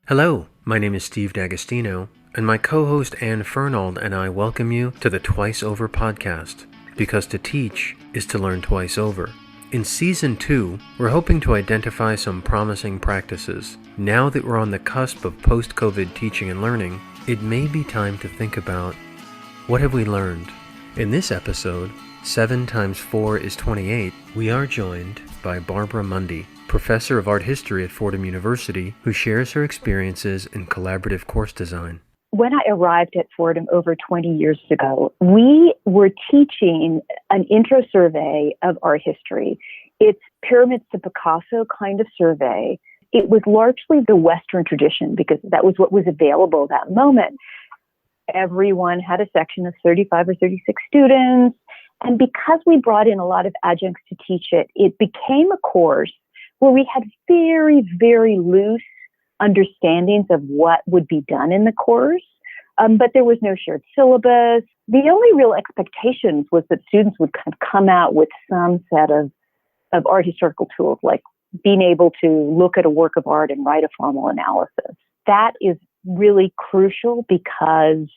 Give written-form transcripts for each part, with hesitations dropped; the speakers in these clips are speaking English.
Hello, my name is Steve D'Agostino, and my co-host Anne Fernald and I welcome you to the Twice Over podcast, because to teach is to learn twice over. In Season 2, we're hoping to identify some promising practices. Now that we're on the cusp of post-COVID teaching and learning, it may be time to think about, what have we learned? In this episode, 7 times 4 is 28, we are joined by Barbara Mundy, professor of art history at Fordham University, who shares her experiences in collaborative course design. When I arrived at Fordham over 20 years ago, we were teaching an intro survey of art history. It's Pyramids to Picasso kind of survey. It was largely the Western tradition because that was what was available at that moment. Everyone had a section of 35 or 36 students. And because we brought in a lot of adjuncts to teach it, it became a course where we had very, very loose understandings of what would be done in the course, but there was no shared syllabus. The only real expectations was that students would kind of come out with some set of art historical tools, like being able to look at a work of art and write a formal analysis. That is really crucial because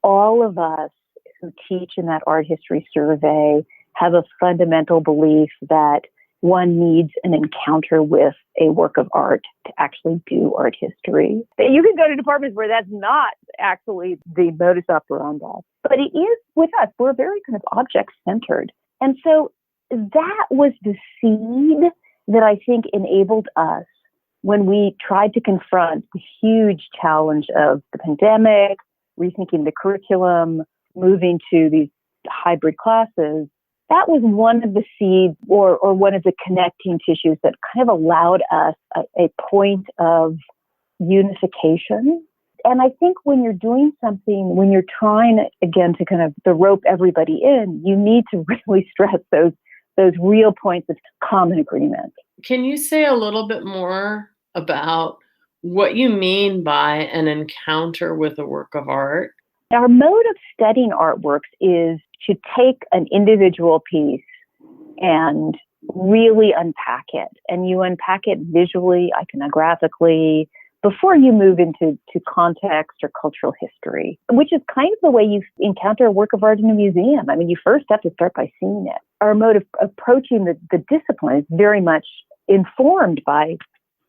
all of us who teach in that art history survey have a fundamental belief that one needs an encounter with a work of art to actually do art history. You can go to departments where that's not actually the modus operandi, but it is with us. We're very kind of object-centered. And so that was the seed that I think enabled us when we tried to confront the huge challenge of the pandemic, rethinking the curriculum, moving to these hybrid classes. That was one of the seeds or one of the connecting tissues that kind of allowed us a point of unification. And I think when you're doing something, when you're trying, again, to kind of to rope everybody in, you need to really stress those real points of common agreement. Can you say a little bit more about what you mean by an encounter with a work of art? Our mode of studying artworks is to take an individual piece and really unpack it. And you unpack it visually, iconographically, before you move into context or cultural history, which is kind of the way you encounter a work of art in a museum. I mean, you first have to start by seeing it. Our mode of approaching the discipline is very much informed by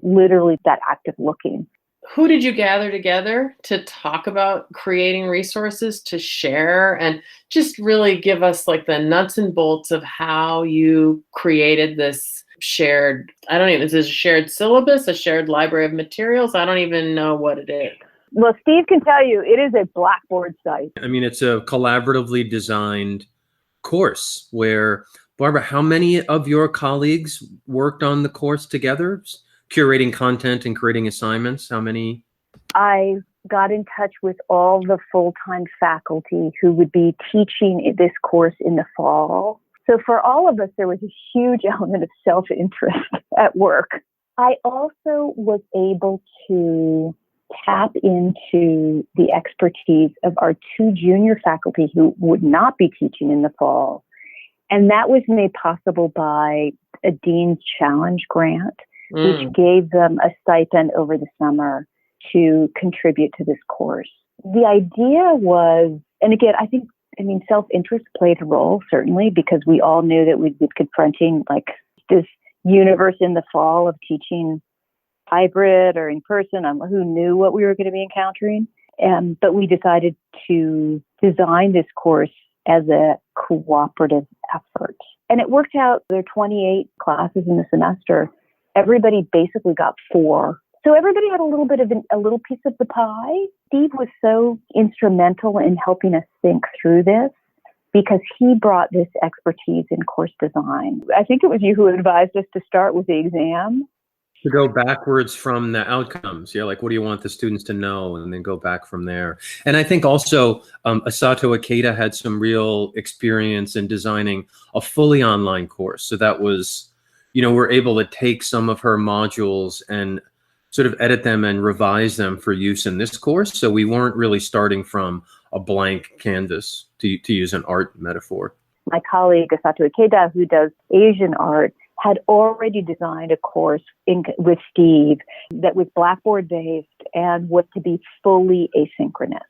literally that act of looking. Who did you gather together to talk about creating resources to share and just really give us like the nuts and bolts of how you created this shared, is it a shared syllabus, a shared library of materials? I don't even know what it is. Well, Steve can tell you it is a Blackboard site. I mean, it's a collaboratively designed course where, Barbara, how many of your colleagues worked on the course together? Curating content and creating assignments? How many? I got in touch with all the full-time faculty who would be teaching this course in the fall. So for all of us, there was a huge element of self-interest at work. I also was able to tap into the expertise of our 2 junior faculty who would not be teaching in the fall. And that was made possible by a Dean's Challenge grant, which gave them a stipend over the summer to contribute to this course. The idea was, and again, self-interest played a role, certainly, because we all knew that we'd be confronting like this universe in the fall of teaching hybrid or in person. Who knew what we were going to be encountering? But we decided to design this course as a cooperative effort. And it worked out. There are 28 classes in the semester. Everybody basically got 4. So everybody had a little bit of a little piece of the pie. Steve was so instrumental in helping us think through this because he brought this expertise in course design. I think it was you who advised us to start with the exam. To go backwards from the outcomes. Yeah, like what do you want the students to know, and then go back from there. And I think also Asato Ikeda had some real experience in designing a fully online course. So that was, we're able to take some of her modules and sort of edit them and revise them for use in this course. So we weren't really starting from a blank canvas, to use an art metaphor. My colleague, Asato Ikeda, who does Asian art, had already designed a course with Steve that was Blackboard based and was to be fully asynchronous.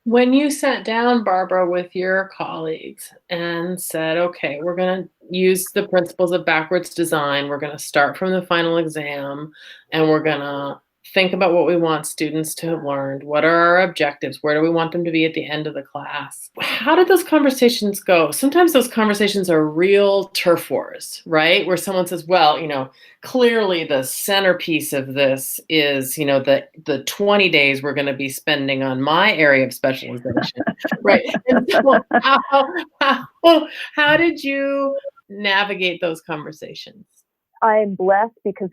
When you sat down, Barbara, with your colleagues and said, okay, we're going to use the principles of backwards design. We're going to start from the final exam and we're going to think about what we want students to have learned. What are our objectives? Where do we want them to be at the end of the class? How did those conversations go? Sometimes those conversations are real turf wars, right? Where someone says, well, clearly the centerpiece of this is, the 20 days we're going to be spending on my area of specialization, right? And so how did you navigate those conversations? I'm blessed because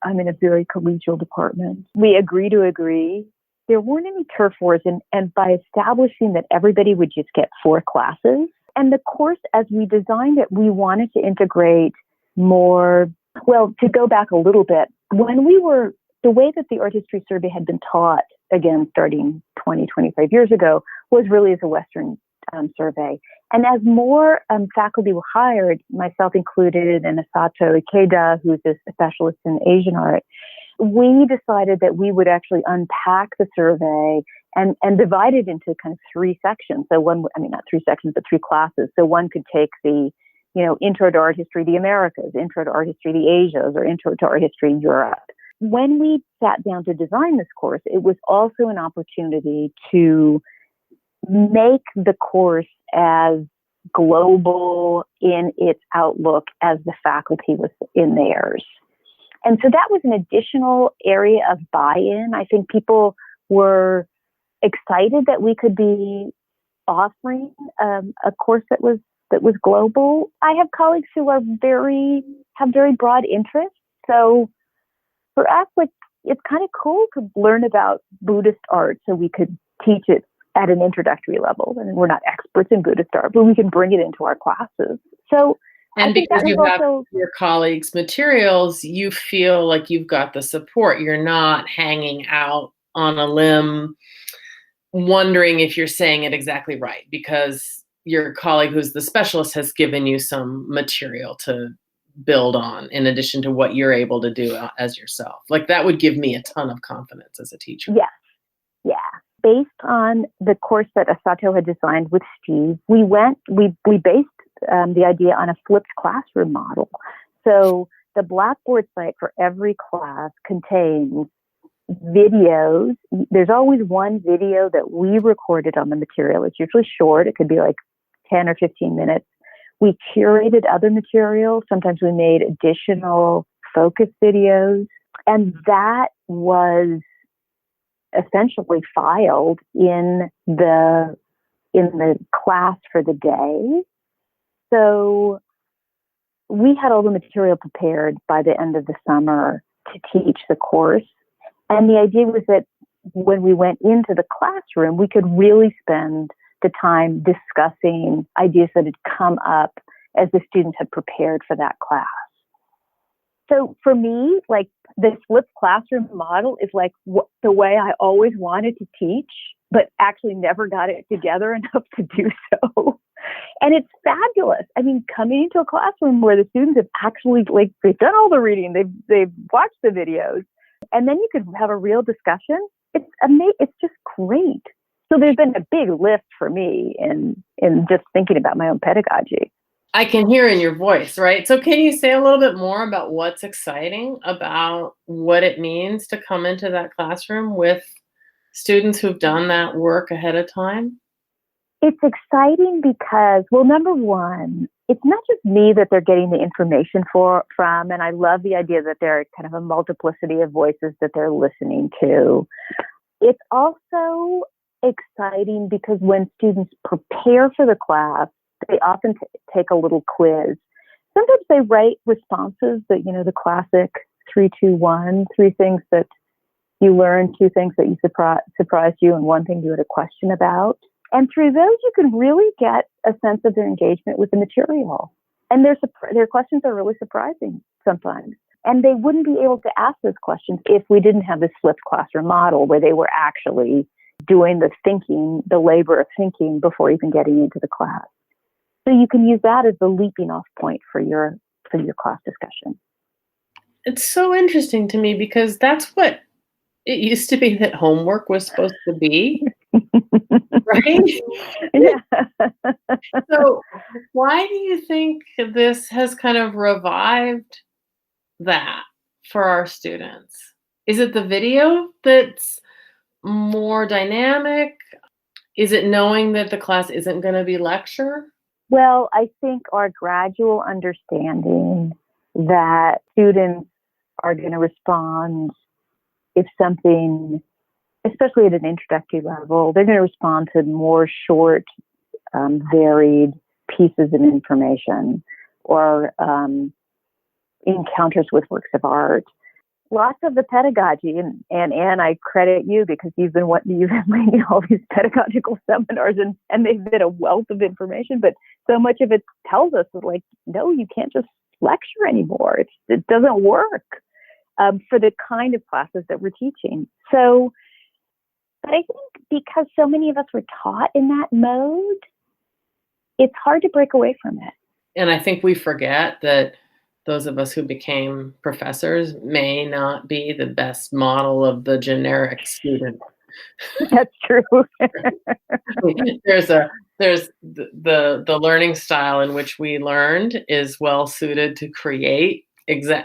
I'm in a very collegial department. We agree to agree. There weren't any turf wars, and by establishing that everybody would just get 4 classes, and the course as we designed it, we wanted to integrate more. Well, to go back a little bit, the way that the art history survey had been taught, again, starting 20, 25 years ago, was really as a Western survey. And as more faculty were hired, myself included, and Asato Ikeda, who's a specialist in Asian art, we decided that we would actually unpack the survey and divide it into kind of 3 sections. So not 3 sections, but 3 classes. So one could take the, Intro to Art History, the Americas, Intro to Art History, the Asias, or Intro to Art History, Europe. When we sat down to design this course, it was also an opportunity to make the course as global in its outlook as the faculty was in theirs. And so that was an additional area of buy-in. I think people were excited that we could be offering a course that was global. I have colleagues who have very broad interests. So for us, it's kind of cool to learn about Buddhist art so we could teach it at an introductory level. And we're not experts in Buddhist art, but we can bring it into our classes. So, and because you have your colleagues' materials, you feel like you've got the support. You're not hanging out on a limb wondering if you're saying it exactly right, because your colleague who's the specialist has given you some material to build on in addition to what you're able to do as yourself. Like, that would give me a ton of confidence as a teacher. Yes. Yeah. Based on the course that Asato had designed with Steve, we based the idea on a flipped classroom model. So the Blackboard site for every class contains videos. There's always one video that we recorded on the material. It's usually short. It could be like 10 or 15 minutes. We curated other material. Sometimes we made additional focus videos. And that was essentially filed in the class for the day. So we had all the material prepared by the end of the summer to teach the course. And the idea was that when we went into the classroom, we could really spend the time discussing ideas that had come up as the students had prepared for that class. So for me, like, the flipped classroom model is like the way I always wanted to teach, but actually never got it together enough to do so. And it's fabulous. I mean, coming into a classroom where the students have actually, they've done all the reading, they've watched the videos, and then you could have a real discussion. It's amazing. It's just great. So there's been a big lift for me in just thinking about my own pedagogy. I can hear in your voice, right? So can you say a little bit more about what's exciting about what it means to come into that classroom with students who've done that work ahead of time? It's exciting because, well, number one, it's not just me that they're getting the information from, and I love the idea that there are kind of a multiplicity of voices that they're listening to. It's also exciting because when students prepare for the class, they often take a little quiz. Sometimes they write responses that, the classic 3, 2, 1, 3 things that you learned, 2 things that you surprised you, and 1 thing you had a question about. And through those, you can really get a sense of their engagement with the material. And their questions are really surprising sometimes. And they wouldn't be able to ask those questions if we didn't have this flipped classroom model where they were actually doing the thinking, the labor of thinking before even getting into the class. So you can use that as the leaping off point for your for your class discussion. It's so interesting to me because that's what it used to be that homework was supposed to be, right? Yeah. So why do you think this has kind of revived that for our students? Is it the video that's more dynamic? Is it knowing that the class isn't going to be lecture? Well, I think our gradual understanding that students are going to respond if something, especially at an introductory level, they're going to respond to more short, varied pieces of information or encounters with works of art. Lots of the pedagogy, and Anne, I credit you because you've been leading all these pedagogical seminars, and they've been a wealth of information. But so much of it tells us that, like, no, you can't just lecture anymore. It doesn't work for the kind of classes that we're teaching. So, but I think because so many of us were taught in that mode, it's hard to break away from it. And I think we forget that those of us who became professors may not be the best model of the generic student. That's true. there's the learning style in which we learned is well suited to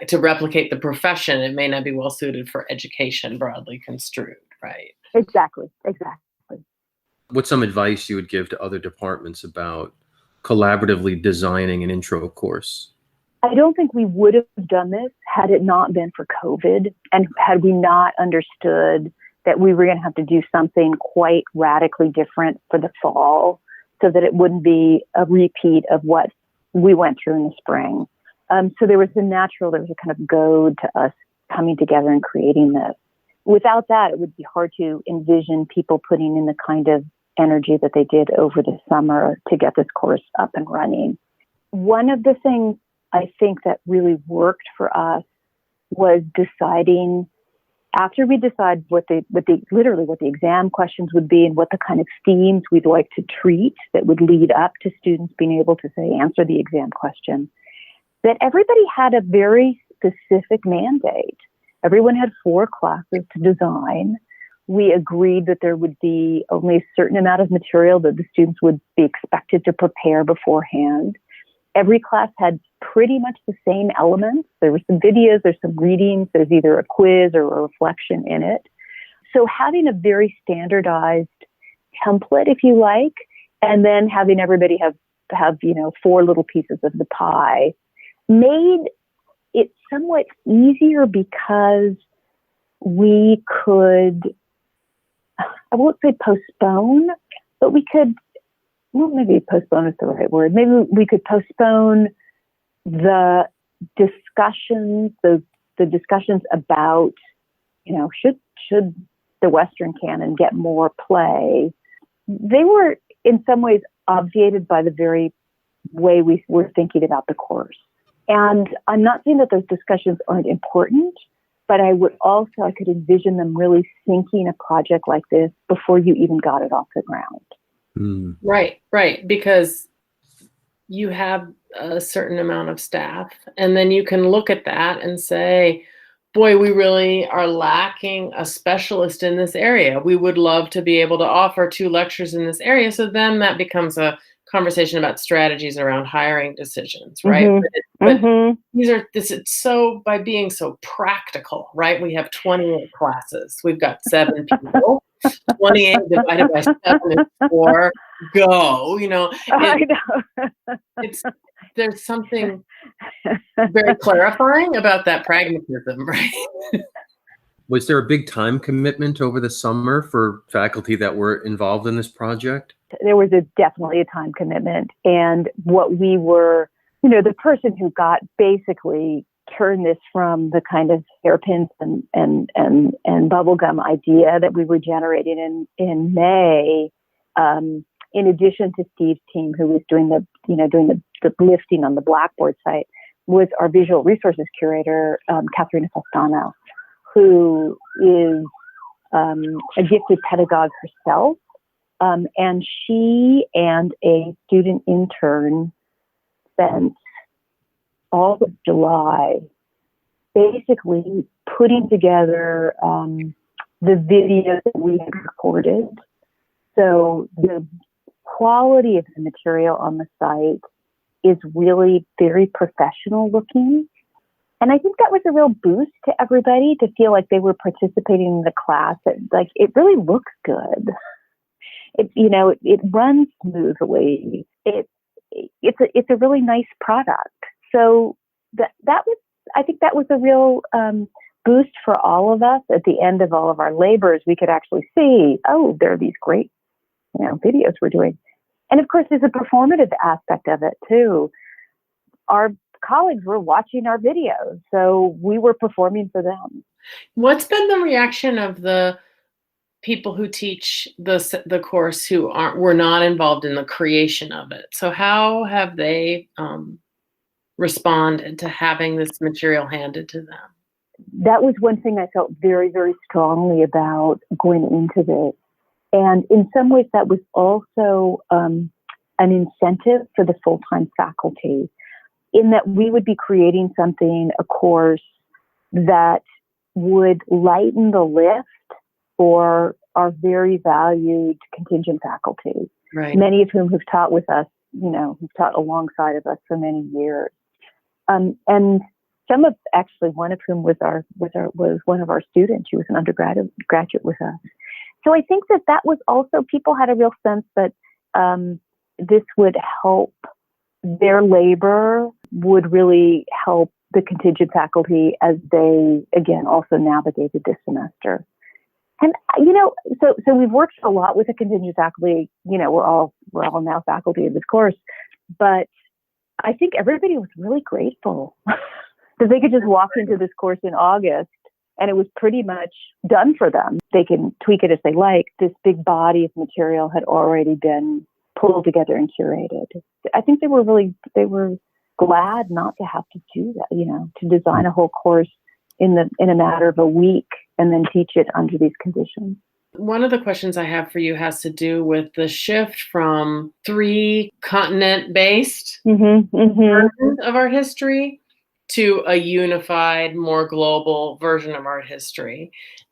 to replicate the profession. It may not be well suited for education broadly construed, right? Exactly. What's some advice you would give to other departments about collaboratively designing an intro course? I don't think we would have done this had it not been for COVID and had we not understood that we were going to have to do something quite radically different for the fall so that it wouldn't be a repeat of what we went through in the spring. So there was a kind of goad to us coming together and creating this. Without that, it would be hard to envision people putting in the kind of energy that they did over the summer to get this course up and running. One of the things I think that really worked for us was deciding, after we decide what the exam questions would be and what the kind of themes we'd like to treat that would lead up to students being able to answer the exam question, that everybody had a very specific mandate. Everyone had 4 classes to design. We agreed that there would be only a certain amount of material that the students would be expected to prepare beforehand. Every class had pretty much the same elements. There were some videos, there's some readings, there's either a quiz or a reflection in it. So having a very standardized template, if you like, and then having everybody have 4 little pieces of the pie made it somewhat easier because we could, I won't say postpone, but we could, well, maybe postpone is the right word. Maybe we could postpone the discussions, the discussions about, should the Western canon get more play? They were in some ways obviated by the very way we were thinking about the course. And I'm not saying that those discussions aren't important, but I could envision them really thinking a project like this before you even got it off the ground. Mm. Right. Because you have a certain amount of staff, and then you can look at that and say, boy, we really are lacking a specialist in this area. We would love to be able to offer 2 lectures in this area. So then that becomes a conversation about strategies around hiring decisions, right? Mm-hmm. But this is so, by being so practical, right? We have 28 classes. We've got 7 people. 28 divided by 7 is 4. Go, I know. There's something very clarifying about that pragmatism, right? Was there a big time commitment over the summer for faculty that were involved in this project? There was definitely a time commitment. And what we were, the person who got basically turned this from the kind of hairpins and bubblegum idea that we were generating in May, in addition to Steve's team, who was doing the lifting on the Blackboard site, was our visual resources curator, Katharina Fastano, who is a gifted pedagogue herself. And she and a student intern spent all of July, basically putting together the videos that we had recorded. So the quality of the material on the site is really very professional looking. And I think that was a real boost to everybody to feel like they were participating in the class. Like it really looks good. It runs smoothly. It's a really nice product. So I think that was a real boost for all of us. At the end of all of our labors, we could actually see, oh, there are these great, videos we're doing. And of course, there's a performative aspect of it too. Our colleagues were watching our videos, so we were performing for them. What's been the reaction of the people who teach the course who were not involved in the creation of it? So how have they responded to having this material handed to them? That was one thing I felt very, very strongly about going into this. And in some ways, that was also an incentive for the full-time faculty, in that we would be creating something, a course that would lighten the lift for our very valued contingent faculty, right, many of whom have taught with us, who've taught alongside of us for many years. And one of whom was one of our students. She was an undergraduate with us. So I think that was also, people had a real sense that this would help their labor, would really help the contingent faculty as they, again, also navigated this semester. And, so we've worked a lot with the contingent faculty. We're all now faculty of this course, but I think everybody was really grateful that they could just walk into this course in August and it was pretty much done for them. They can tweak it as they like. This big body of material had already been pulled together and curated. I think they were glad not to have to do that, to design a whole course in a matter of a week and then teach it under these conditions. One of the questions I have for you has to do with the shift from 3 continent-based versions of art history to a unified, more global version of art history.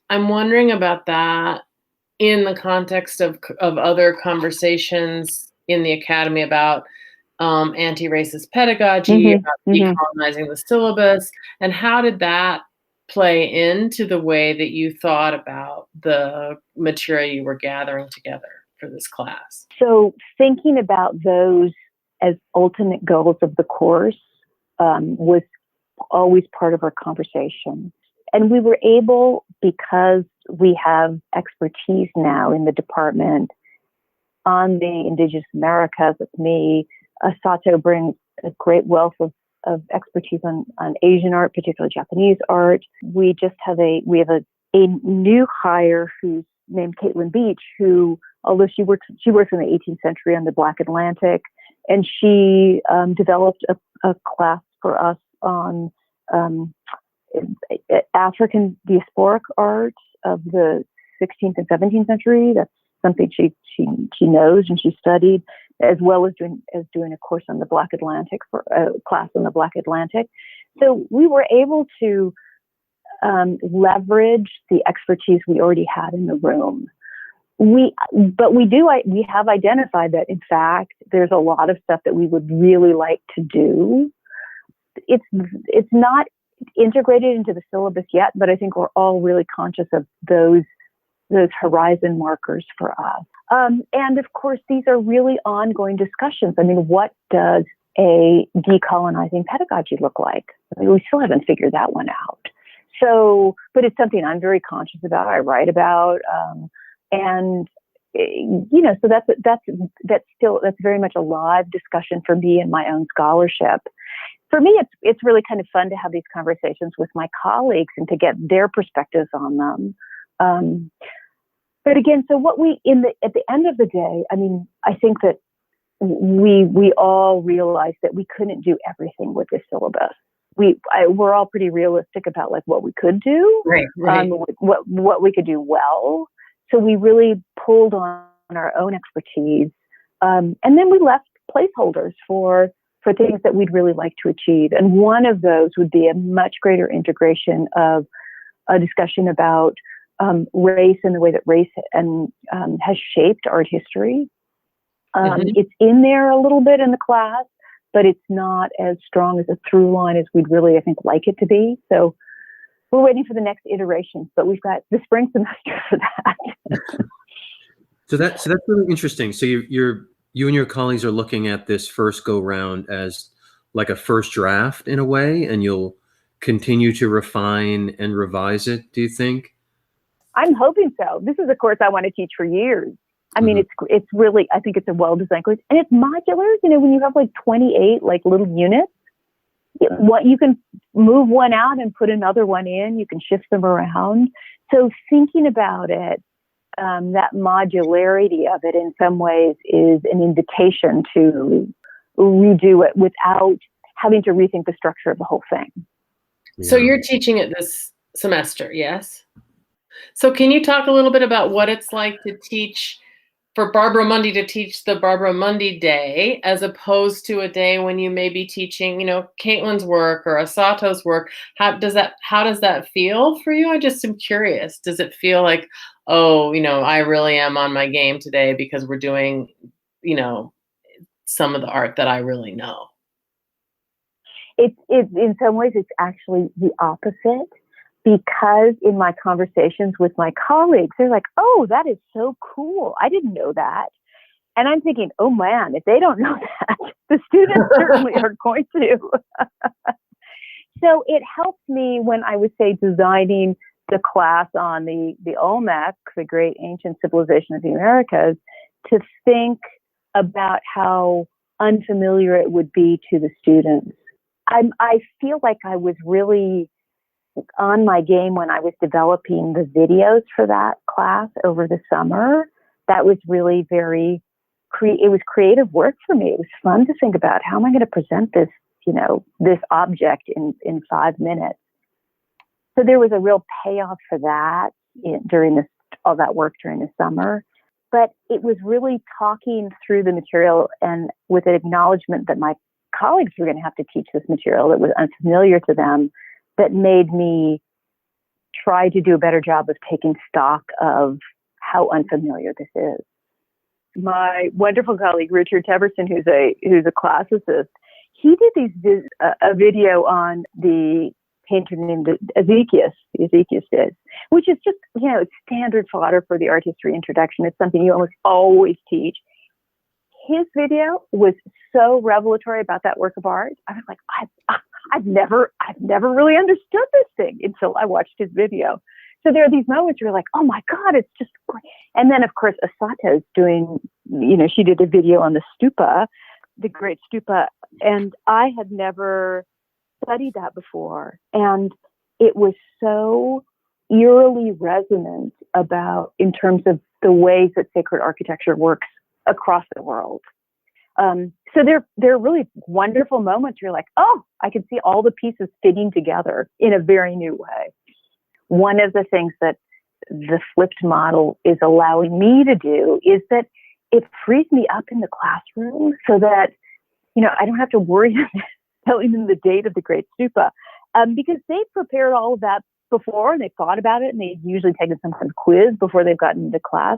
I'm wondering about that in the context of other conversations in the academy about anti-racist pedagogy, about decolonizing the syllabus, and how did that play into the way that you thought about the material you were gathering together for this class? So thinking about those as ultimate goals of the course was always part of our conversation. And we were able, because we have expertise now in the department on the Indigenous Americas with me, Sato brings a great wealth of expertise on Asian art, particularly Japanese art. We have a new hire who's named Caitlin Beach, who, although she works in the 18th century on the Black Atlantic, and she developed a class for us on African diasporic art of the 16th and 17th century. That's something she knows and she studied, as well as doing a course on the Black Atlantic, for a class on the Black Atlantic. So we were able to leverage the expertise we already had in the room. We have identified that, in fact, there's a lot of stuff that we would really like to do. It's not integrated into the syllabus yet, but I think we're all really conscious of those horizon markers for us. And of course, these are really ongoing discussions. I mean, what does a decolonizing pedagogy look like? I mean, we still haven't figured that one out. So, but it's something I'm very conscious about. I write about, and so that's very much a live discussion for me in my own scholarship. For me, it's really kind of fun to have these conversations with my colleagues and to get their perspectives on them. But again, so at the end of the day, I mean, I think that we all realized that we couldn't do everything with this syllabus. We're all pretty realistic about like what we could do, right. What we could do well. So we really pulled on our own expertise, and then we left placeholders for for things that we'd really like to achieve. And one of those would be a much greater integration of a discussion about race and the way that race has shaped art history. It's in there a little bit in the class, but it's not as strong as a through line as we'd really, I think, like it to be. So we're waiting for the next iteration, but we've got the spring semester for that. So that's really interesting. So you and your colleagues are looking at this first go round as like a first draft in a way, and you'll continue to refine and revise it, do you think? I'm hoping so. This is a course I want to teach for years. I mean, it's really, I think it's a well-designed course, and it's modular. You know, when you have like 28 like little units, what you can move one out and put another one in, you can shift them around. So thinking about it, that modularity of it in some ways is an invitation to redo it without having to rethink the structure of the whole thing. So you're teaching it this semester, yes? So can you talk a little bit about what it's like to teach, for Barbara Mundy to teach the Barbara Mundy Day, as opposed to a day when you may be teaching, you know, Caitlin's work or Asato's work? How does that feel for you? I just am curious. Does it feel like, oh, you know, I really am on my game today because we're doing, you know, some of the art that I really know? It's in some ways, it's actually the opposite, because in my conversations with my colleagues, they're like, oh, that is so cool. I didn't know that. And I'm thinking, oh man, if they don't know that, the students certainly are going to. So it helped me when I was, say, designing the class on the Olmec, the great ancient civilization of the Americas, to think about how unfamiliar it would be to the students. I feel like I was really on my game when I was developing the videos for that class over the summer. That was really it was creative work for me. It was fun to think about, how am I going to present this, you know, this object in 5 minutes. So there was a real payoff for that during all that work during the summer. But it was really talking through the material and with an acknowledgement that my colleagues were going to have to teach this material that was unfamiliar to them, that made me try to do a better job of taking stock of how unfamiliar this is. My wonderful colleague, Richard Teverson, who's a classicist, he did a video on the painter named Ezekias did, which is just, you know, it's standard fodder for the art history introduction. It's something you almost always teach. His video was so revelatory about that work of art. I was like, I've never really understood this thing until I watched his video. So there are these moments where you're like, oh my God, it's just great. And then of course, Asato's doing, you know, she did a video on the stupa, the great stupa. And I had never studied that before. And it was so eerily resonant in terms of the ways that sacred architecture works across the world. So they're really wonderful moments where you're like, oh, I can see all the pieces fitting together in a very new way. One of the things that the flipped model is allowing me to do is that it frees me up in the classroom so that, you know, I don't have to worry about telling them the date of the Great Stupa, because they've prepared all of that before and they thought about it, and they've usually taken some kind of quiz before they've gotten into class.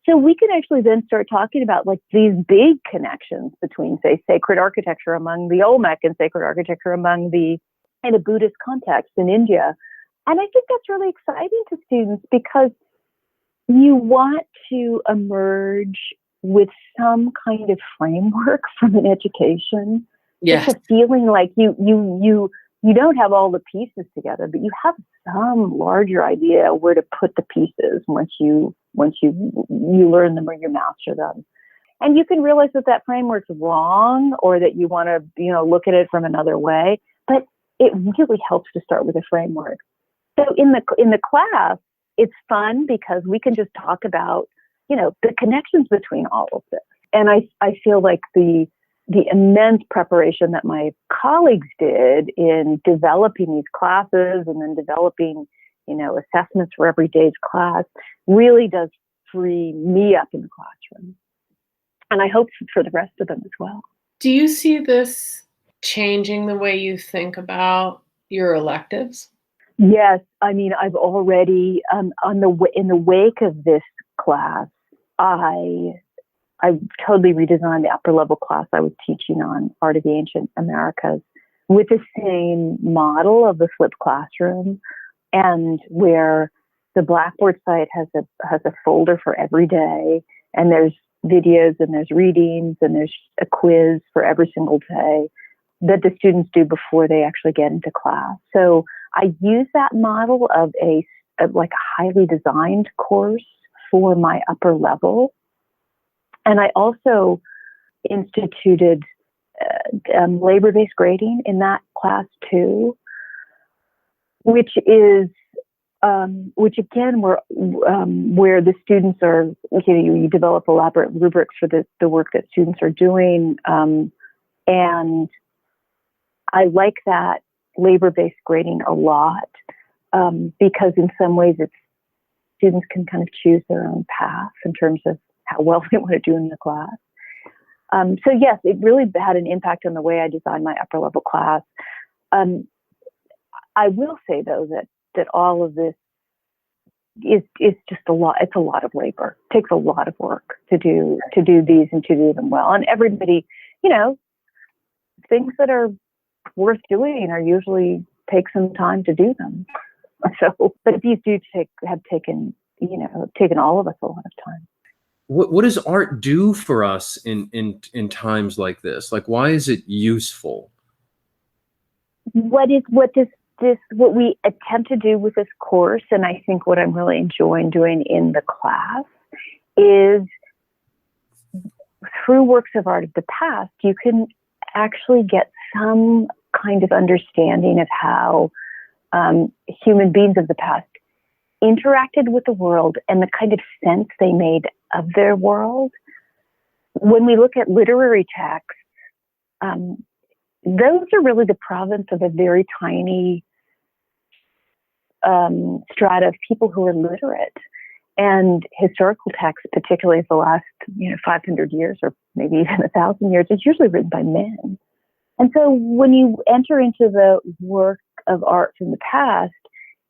So we can actually then start talking about like these big connections between, say, sacred architecture among the Olmec and sacred architecture in a Buddhist context in India. And I think that's really exciting to students, because you want to emerge with some kind of framework from an education. Yes. It's a feeling like you don't have all the pieces together, but you have some larger idea where to put the pieces once you learn them or you master them. And you can realize that framework's wrong, or that you want to, you know, look at it from another way. But it really helps to start with a framework. So in the class, it's fun because we can just talk about, you know, the connections between all of this. And I feel like the immense preparation that my colleagues did in developing these classes and then developing, you know, assessments for every day's class really does free me up in the classroom. And I hope for the rest of them as well. Do you see this changing the way you think about your electives? Yes, I mean, I've already in the wake of this class, I totally redesigned the upper level class I was teaching on Art of the Ancient Americas with the same model of the flipped classroom, and where the Blackboard site has a folder for every day, and there's videos and there's readings and there's a quiz for every single day that the students do before they actually get into class. So I use that model of like a highly designed course for my upper level. And I also instituted labor-based grading in that class too, which again, where the students are, you develop elaborate rubrics for the work that students are doing. And I like that labor-based grading a lot because in some ways students can kind of choose their own path in terms of how well they want to do in the class. So yes, it really had an impact on the way I designed my upper level class. I will say though that all of this is just a lot. It's a lot of labor. It takes a lot of work to do these and to do them well. And everybody, things that are worth doing are usually take some time to do them. So, but these do have taken all of us a lot of time. What does art do for us in times like this? Like, why is it useful? What we attempt to do with this course, and I think what I'm really enjoying doing in the class, is through works of art of the past, you can actually get some kind of understanding of how human beings of the past interacted with the world and the kind of sense they made of their world. When we look at literary texts, those are really the province of a very tiny strata of people who are literate. And historical texts, particularly of the last 500 years or maybe even 1,000 years, it's usually written by men. And so when you enter into the work of art from the past,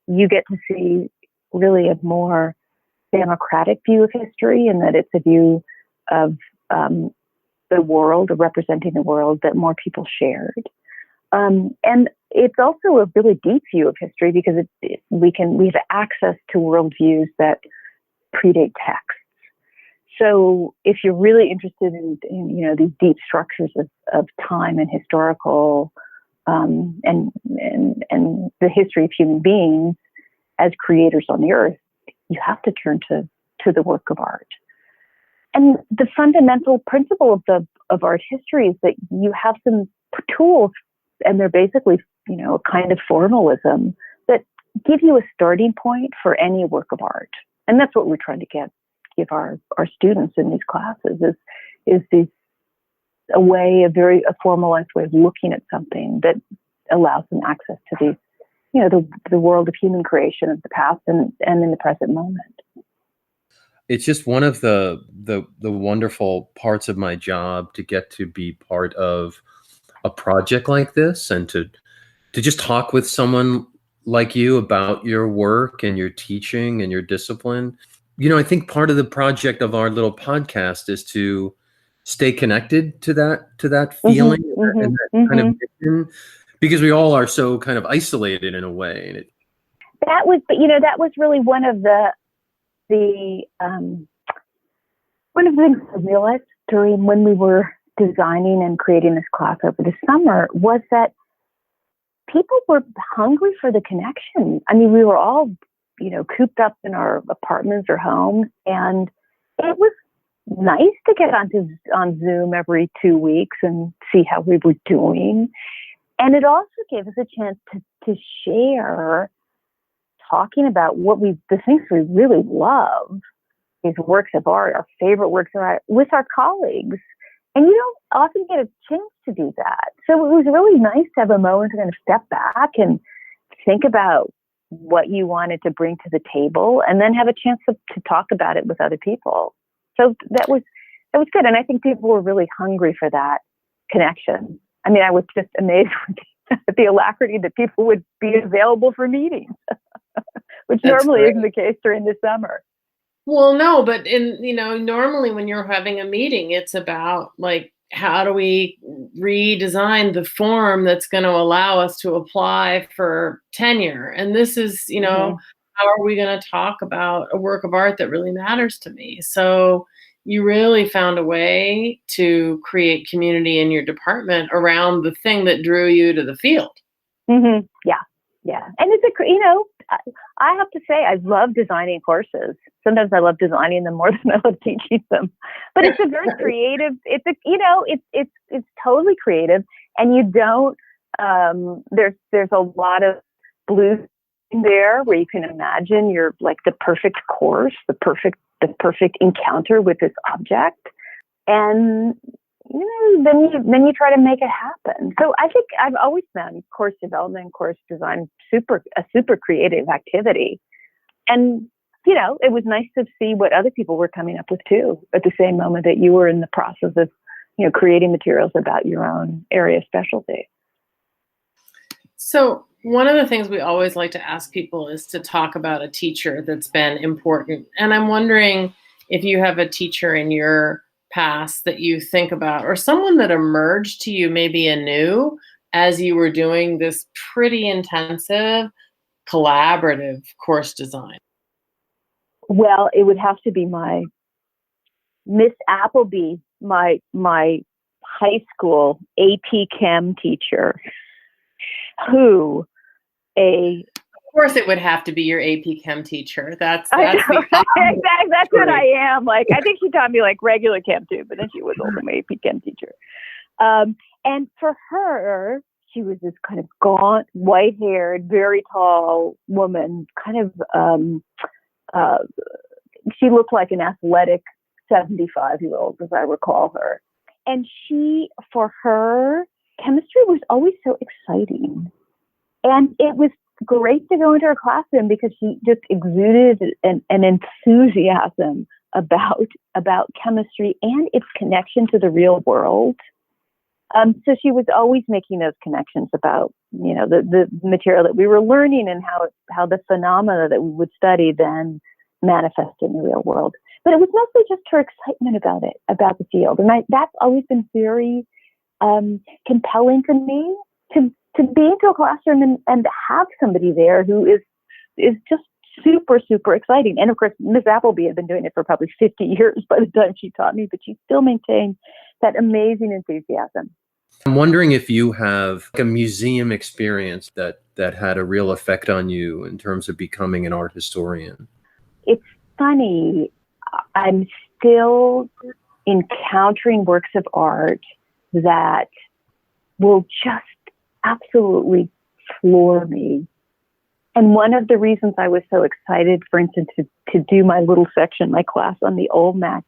you get to see really a more democratic view of history, and that it's a view of the world, of representing the world that more people shared. And it's also a really deep view of history because we have access to worldviews that predate texts. So if you're really interested in these deep structures of time and historical and the history of human beings as creators on the earth, you have to turn to the work of art. And the fundamental principle of art history is that you have some tools, and they're basically a kind of formalism that give you a starting point for any work of art. And that's what we're trying to give our students in these classes is a formalized way of looking at something that allows them access to these, the world of human creation of the past and in the present moment. It's just one of the wonderful parts of my job to get to be part of a project like this, and to just talk with someone like you about your work and your teaching and your discipline. I think part of the project of our little podcast is to stay connected to that feeling and that kind of vision, because we all are so kind of isolated in a way. And that was really one of the things I realized when we were designing and creating this class over the summer was that people were hungry for the connection. I mean, we were all, cooped up in our apartments or homes, and it was nice to get on Zoom every 2 weeks and see how we were doing. And it also gave us a chance to share, talking about the things we really love, these works of art, our favorite works of art, with our colleagues. And you don't often get a chance to do that. So it was really nice to have a moment to kind of step back and think about what you wanted to bring to the table, and then have a chance to talk about it with other people. So that was good. And I think people were really hungry for that connection. I mean, I was just amazed at the alacrity that people would be available for meetings, which That's normally great. isn't the case during the summer. Well, no, but normally when you're having a meeting, it's about like, how do we redesign the form that's going to allow us to apply for tenure? And this is, Mhm. how are we going to talk about a work of art that really matters to me? So you really found a way to create community in your department around the thing that drew you to the field. Yeah, yeah. And it's I have to say, I love designing courses. Sometimes I love designing them more than I love teaching them. But it's a very creative. It's totally creative, and you don't. There's a lot of blue there where you can imagine you're like the perfect course, the perfect encounter with this object, and then you try to make it happen. So I think I've always found course development, course design a super creative activity. And, it was nice to see what other people were coming up with too, at the same moment that you were in the process of, creating materials about your own area of specialty. So one of the things we always like to ask people is to talk about a teacher that's been important. And I'm wondering if you have a teacher in your past that you think about, or someone that emerged to you maybe anew as you were doing this pretty intensive collaborative course design. Well, it would have to be my Miss Appleby, my high school AP Chem teacher, who Of course, it would have to be your AP Chem teacher. That's exactly. That's what I am. Like, I think she taught me like regular chem too, but then she was also my AP Chem teacher. And for her, she was this kind of gaunt, white-haired, very tall woman. Kind of, she looked like an athletic 75-year-old, as I recall her. And for her, chemistry was always so exciting, and it was great to go into her classroom because she just exuded an enthusiasm about chemistry and its connection to the real world. So she was always making those connections about, the material that we were learning and how the phenomena that we would study then manifest in the real world. But it was mostly just her excitement about the field. And that's always been very compelling to me, to be into a classroom and have somebody there who is just super, super exciting. And of course, Miss Appleby had been doing it for probably 50 years by the time she taught me, but she still maintained that amazing enthusiasm. I'm wondering if you have a museum experience that had a real effect on you in terms of becoming an art historian. It's funny. I'm still encountering works of art that will just absolutely floor me. And one of the reasons I was so excited, for instance, to do my little section, my class on the Olmec,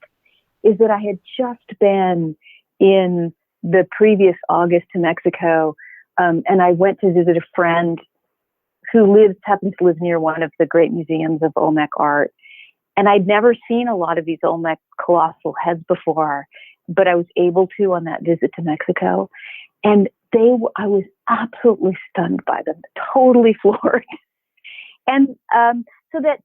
is that I had just been in the previous August to Mexico, and I went to visit a friend who happens to live near one of the great museums of Olmec art. And I'd never seen a lot of these Olmec colossal heads before, but I was able to on that visit to Mexico. And I was absolutely stunned by them, totally floored. And so that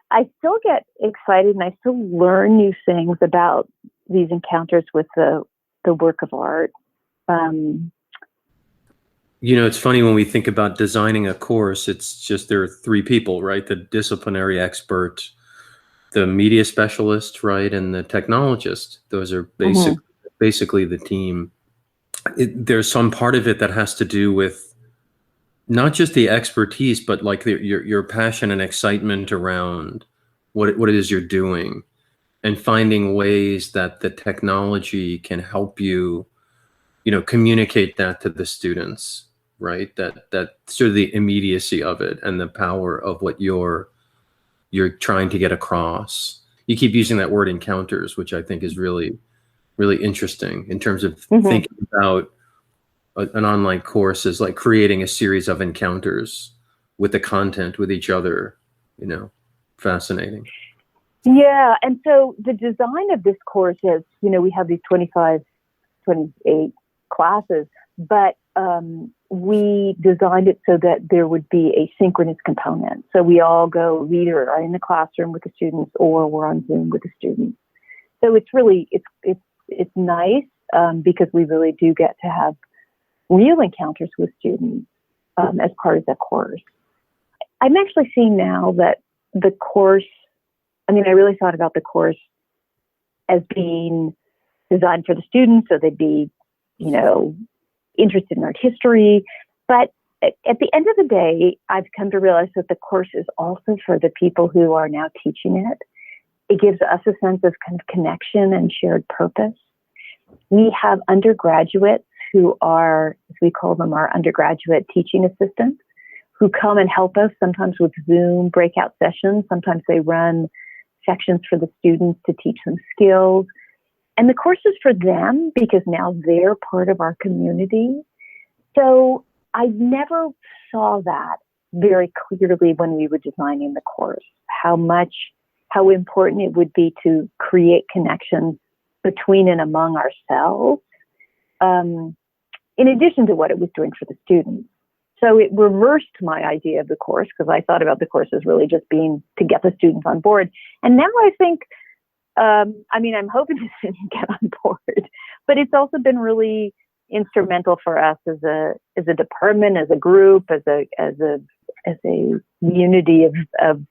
I still get excited and I still learn new things about these encounters with the work of art. It's funny when we think about designing a course, it's just there are three people, right? The disciplinary expert, the media specialist, right? And the technologist. Those are basically the team. There's some part of it that has to do with not just the expertise, but like your passion and excitement around what it is you're doing, and finding ways that the technology can help you, communicate that to the students, right? That sort of the immediacy of it and the power of what you're trying to get across. You keep using that word encounters, which I think is really, really interesting in terms of thinking about an online course as like creating a series of encounters with the content, with each other, fascinating. Yeah. And so the design of this course is, we have these 25 28 classes, but we designed it so that there would be a synchronous component. So we all go, we either are in the classroom with the students or we're on Zoom with the students. So it's really, it's nice because we really do get to have real encounters with students as part of the course. I'm actually seeing now that the course, I really thought about the course as being designed for the students, so they'd be, interested in art history. But at the end of the day, I've come to realize that the course is also for the people who are now teaching it. It gives us a sense of kind of connection and shared purpose. We have undergraduates who are, as we call them, our undergraduate teaching assistants, who come and help us sometimes with Zoom breakout sessions. Sometimes they run sections for the students to teach them skills. And the course is for them because now they're part of our community. So I never saw that very clearly when we were designing the course, how important it would be to create connections between and among ourselves, in addition to what it was doing for the students. So it reversed my idea of the course, because I thought about the course as really just being to get the students on board. And now I think, I'm hoping the students get on board, but it's also been really instrumental for us as a department, as a group, as a unity of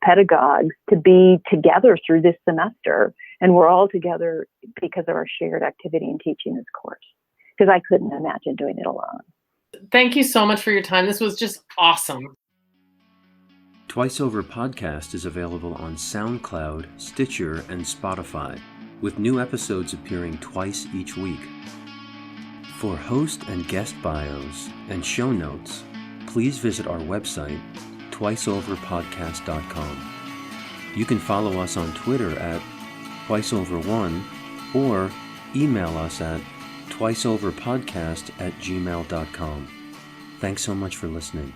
pedagogues to be together through this semester. And we're all together because of our shared activity in teaching this course, because I couldn't imagine doing it alone. Thank you so much for your time. This was just awesome. Twice Over Podcast is available on SoundCloud, Stitcher, and Spotify, with new episodes appearing twice each week. For host and guest bios and show notes, please visit our website, twiceoverpodcast.com. You can follow us on Twitter at twiceover1 or email us at twiceoverpodcast@gmail.com. Thanks so much for listening.